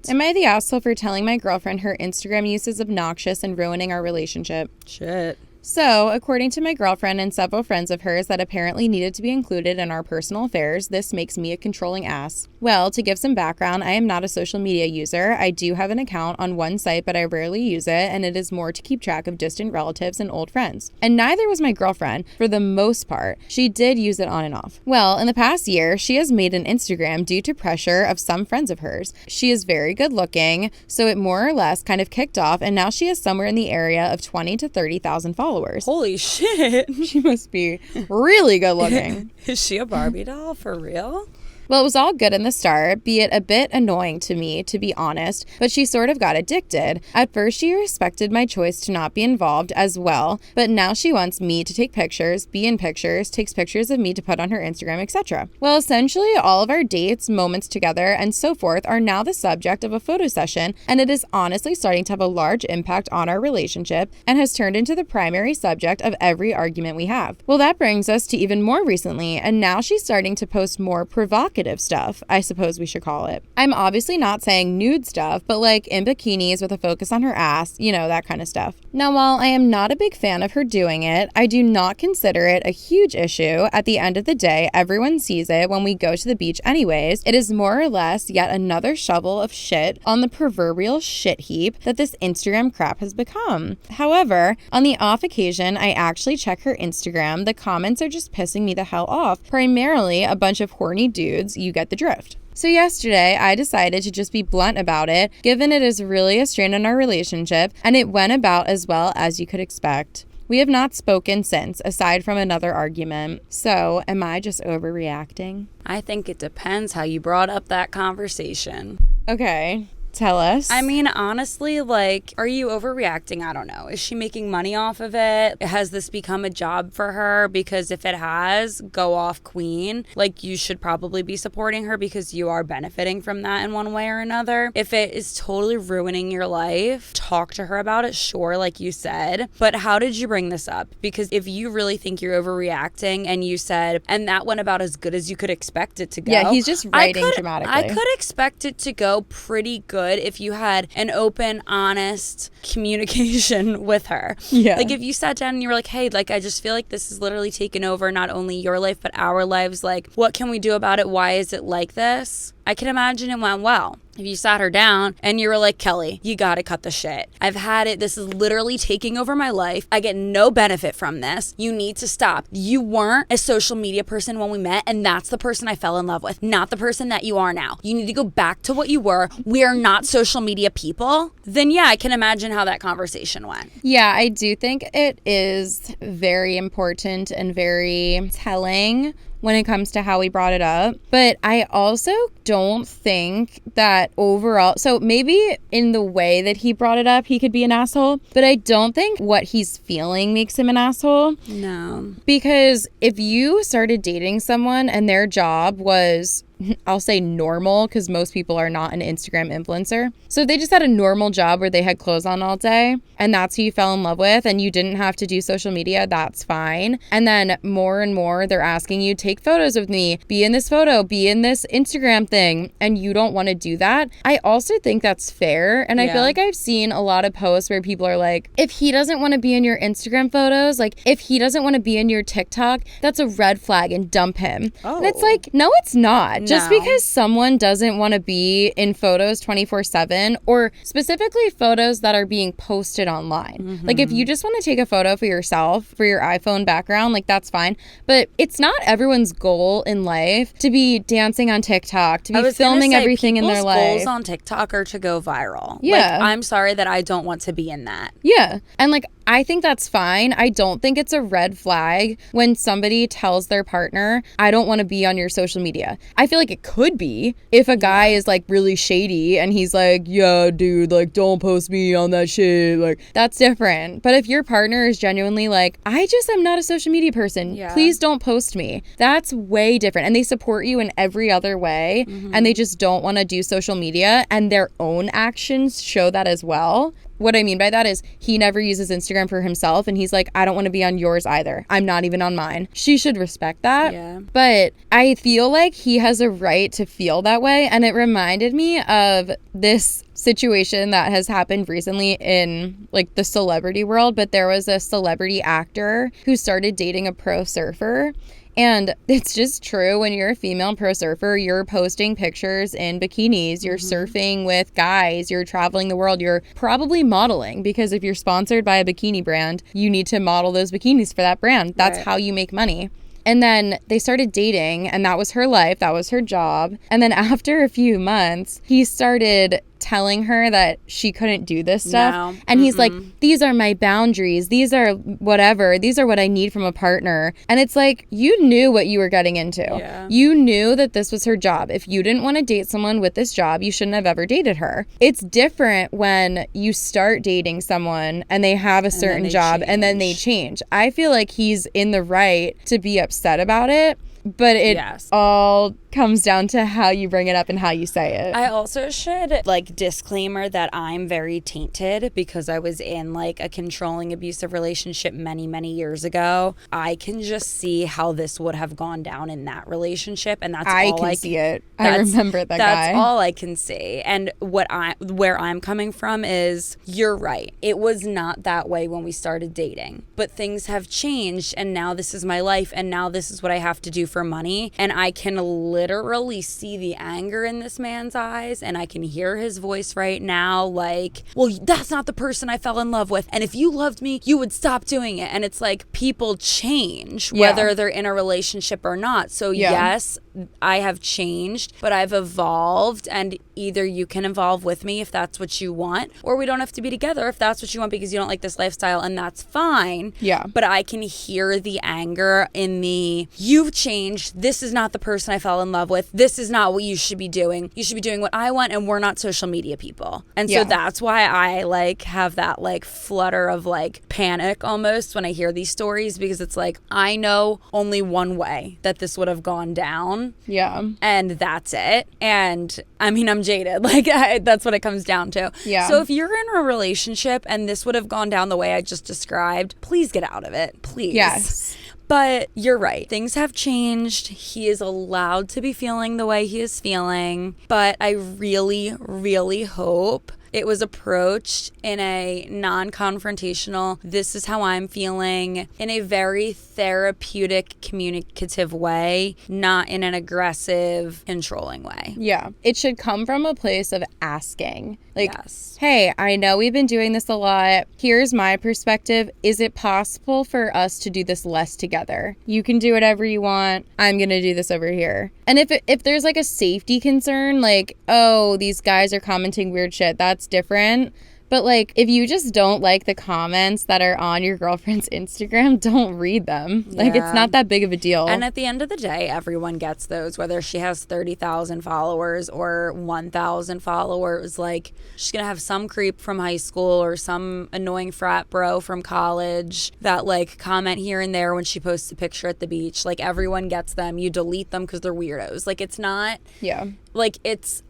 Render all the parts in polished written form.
Am I the asshole for telling my girlfriend her Instagram use is obnoxious and ruining our relationship? Shit. So, according to my girlfriend and several friends of hers that apparently needed to be included in our personal affairs, this makes me a controlling ass. Well, to give some background, I am not a social media user. I do have an account on one site, but I rarely use it, and it is more to keep track of distant relatives and old friends. And neither was my girlfriend, for the most part. She did use it on and off. Well, in the past year, she has made an Instagram due to pressure of some friends of hers. She is very good looking, so it more or less kind of kicked off, and now she is somewhere in the area of 20 to 30,000 followers. Holy shit. She must be really good looking. Is she a Barbie doll for real? Well, it was all good in the start, be it a bit annoying to me, to be honest, but she sort of got addicted. At first, she respected my choice to not be involved as well, but now she wants me to take pictures, be in pictures, takes pictures of me to put on her Instagram, etc. Well, essentially, all of our dates, moments together, and so forth are now the subject of a photo session, and it is honestly starting to have a large impact on our relationship and has turned into the primary subject of every argument we have. Well, that brings us to even more recently, and now she's starting to post more provocative stuff, I suppose we should call it. I'm obviously not saying nude stuff, but like in bikinis with a focus on her ass, you know, that kind of stuff. Now, while I am not a big fan of her doing it, I do not consider it a huge issue. At the end of the day, everyone sees it when we go to the beach anyways. It is more or less yet another shovel of shit on the proverbial shit heap that this Instagram crap has become. However, on the off occasion I actually check her Instagram, the comments are just pissing me the hell off. Primarily a bunch of horny dudes. You get the drift. So yesterday, I decided to just be blunt about it, given it is really a strain on our relationship, and it went about as well as you could expect. We have not spoken since, aside from another argument. So, am I just overreacting? I think it depends how you brought up that conversation. Okay. Tell us. I mean, honestly, like, are you overreacting? I don't know. Is she making money off of it? Has this become a job for her? Because if it has, go off queen. Like, you should probably be supporting her because you are benefiting from that in one way or another. If it is totally ruining your life, talk to her about it, sure, like you said. But how did you bring this up? Because if you really think you're overreacting and you said, and that went about as good as you could expect it to go. Yeah, he's just writing dramatically. I could expect it to go pretty good if you had an open, honest communication with her. Yeah. Like if you sat down and you were like, hey, like I just feel like this is literally taken over not only your life but our lives. Like, what can we do about it? Why is it like this? I can imagine it went well. If you sat her down and you were like, Kelly, you gotta cut the shit. I've had it. This is literally taking over my life. I get no benefit from this. You need to stop. You weren't a social media person when we met, and that's the person I fell in love with, not the person that you are now. You need to go back to what you were. We are not social media people. Then yeah, I can imagine how that conversation went. Yeah, I do think it is very important and very telling when it comes to how we brought it up. But I also don't think that overall, so maybe in the way that he brought it up, he could be an asshole, but I don't think what he's feeling makes him an asshole. No. Because if you started dating someone and their job was, I'll say normal, because most people are not an Instagram influencer. So if they just had a normal job where they had clothes on all day and that's who you fell in love with and you didn't have to do social media, that's fine. And then more and more they're asking you, take photos with me, be in this photo, be in this Instagram thing, and you don't want to do that. I also think that's fair. And I feel like I've seen a lot of posts where people are like, if he doesn't want to be in your Instagram photos, like if he doesn't want to be in your TikTok, that's a red flag and dump him. Oh. And it's like, no, it's not. Just because someone doesn't want to be in photos 24/7, or specifically photos that are being posted online. Mm-hmm. Like if you just want to take a photo for yourself, for your iPhone background, like that's fine. But it's not everyone's goal in life to be dancing on TikTok, to be filming everything in their life. People's goals on TikTok are to go viral. Yeah. Like, I'm sorry that I don't want to be in that. Yeah. And like, I think that's fine. I don't think it's a red flag when somebody tells their partner, I don't want to be on your social media. I feel like it could be if a guy is like really shady and he's like, yeah, dude, like don't post me on that shit. Like that's different. But if your partner is genuinely like, I just am not a social media person. Yeah. Please don't post me. That's way different. And they support you in every other way. Mm-hmm. And they just don't want to do social media and their own actions show that as well. what I mean by that is he never uses Instagram for himself, and he's like, I don't want to be on yours either. I'm not even on mine. She should respect that. Yeah. But I feel like he has a right to feel that way, and it reminded me of this situation that has happened recently in like the celebrity world, but there was a celebrity actor who started dating a pro surfer. And it's just true, when you're a female pro surfer, you're posting pictures in bikinis, you're surfing with guys, you're traveling the world, you're probably modeling, because if you're sponsored by a bikini brand, you need to model those bikinis for that brand. That's how you make money. And then they started dating, and that was her life, that was her job. And then after a few months, he started telling her that she couldn't do this stuff. No. And he's like, these are my boundaries. These are whatever. These are what I need from a partner. And it's like, you knew what you were getting into. Yeah. You knew that this was her job. If you didn't want to date someone with this job, you shouldn't have ever dated her. It's different when you start dating someone and they have a certain job and then they change. I feel like he's in the right to be upset about it. But it all comes down to how you bring it up and how you say it. I also should, like, disclaimer that I'm very tainted because I was in, like, a controlling abusive relationship many, many years ago. I can just see how this would have gone down in that relationship, and that's all I can see it. I remember that guy. That's all I can see. And where I'm coming from is, you're right. It was not that way when we started dating, but things have changed, and now this is my life, and now this is what I have to do for money. And I can literally see the anger in this man's eyes, and I can hear his voice right now, like, well, that's not the person I fell in love with, and if you loved me, you would stop doing it. And it's like, people change whether they're in a relationship or not. So yes, I have changed, but I've evolved, and either you can evolve with me if that's what you want, or we don't have to be together if that's what you want because you don't like this lifestyle, and that's fine. Yeah. But I can hear the anger in the, you've changed, this is not the person I fell in love with, this is not what you should be doing. You should be doing what I want, and we're not social media people. And so that's why I like have that like flutter of like panic almost when I hear these stories, because it's like, I know only one way that this would have gone down. Yeah. And that's it. And I mean, I'm jaded. Like, that's what it comes down to. Yeah. So if you're in a relationship and this would have gone down the way I just described, please get out of it. Please. Yes. But you're right. Things have changed. He is allowed to be feeling the way he is feeling. But I really, really hope it was approached in a non-confrontational, this is how I'm feeling, in a very therapeutic, communicative way, not in an aggressive, controlling way. Yeah. It should come from a place of asking. Like, hey, I know we've been doing this a lot. Here's my perspective. Is it possible for us to do this less together? You can do whatever you want. I'm going to do this over here. And if there's like a safety concern, like, oh, these guys are commenting weird shit, that's different. But like, if you just don't like the comments that are on your girlfriend's Instagram, don't read them. Like, it's not that big of a deal. And at the end of the day, everyone gets those, whether she has 30,000 followers or 1,000 followers. Like, she's going to have some creep from high school or some annoying frat bro from college that like comment here and there when she posts a picture at the beach. Like, everyone gets them. You delete them because they're weirdos. Like, it's not... Yeah. Like,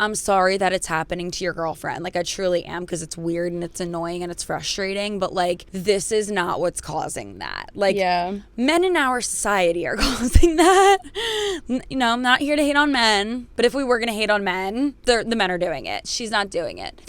I'm sorry that it's happening to your girlfriend. Like, I truly am, because it's weird and it's annoying and it's frustrating. But, like, this is not what's causing that. Like, men in our society are causing that. You know, I'm not here to hate on men. But if we were going to hate on men, the men are doing it. She's not doing it.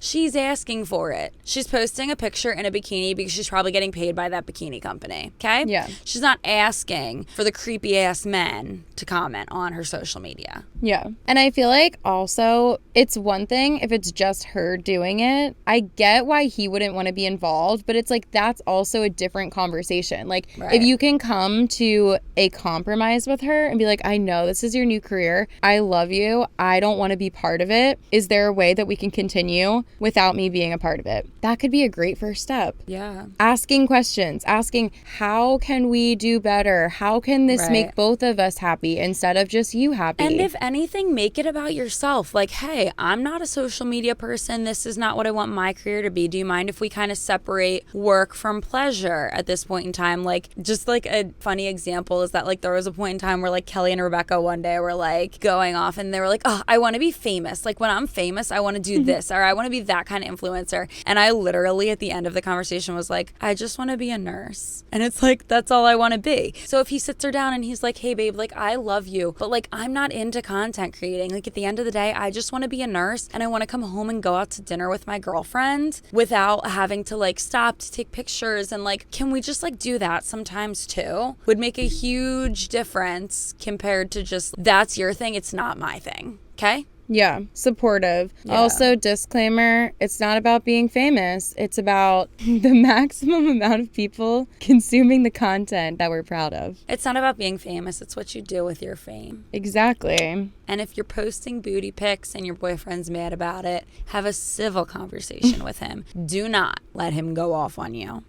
She's asking for it. She's posting a picture in a bikini because she's probably getting paid by that bikini company. Okay? Yeah. She's not asking for the creepy-ass men to comment on her social media. Yeah. And I feel like also it's one thing if it's just her doing it. I get why he wouldn't want to be involved, but it's like, that's also a different conversation. Like, if you can come to a compromise with her and be like, I know this is your new career. I love you. I don't want to be part of it. Is there a way that we can continue without me being a part of it? That could be a great first step. Yeah. Asking questions, asking, how can we do better? How can this make both of us happy instead of just you happy? And if anything, make it about yourself. Like, hey, I'm not a social media person. This is not what I want my career to be. Do you mind if we kind of separate work from pleasure at this point in time? Like, just like a funny example is that like there was a point in time where like Kelly and Rebecca one day were like going off and they were like, oh, I want to be famous. Like when I'm famous, I want to do this, or I want to be that kind of influencer. And I literally at the end of the conversation was like, I just want to be a nurse. And it's like, that's all I want to be. So if he sits her down and he's like, hey babe, like I love you, but like I'm not into content creating. Like at the end of the day, I just want to be a nurse and I want to come home and go out to dinner with my girlfriend without having to like stop to take pictures. And like, can we just like do that sometimes too? Would make a huge difference compared to just, that's your thing, it's not my thing. Okay? Yeah, supportive. Yeah. Also, disclaimer, it's not about being famous. It's about the maximum amount of people consuming the content that we're proud of. It's not about being famous. It's what you do with your fame. Exactly. And if you're posting booty pics and your boyfriend's mad about it, have a civil conversation with him. Do not let him go off on you.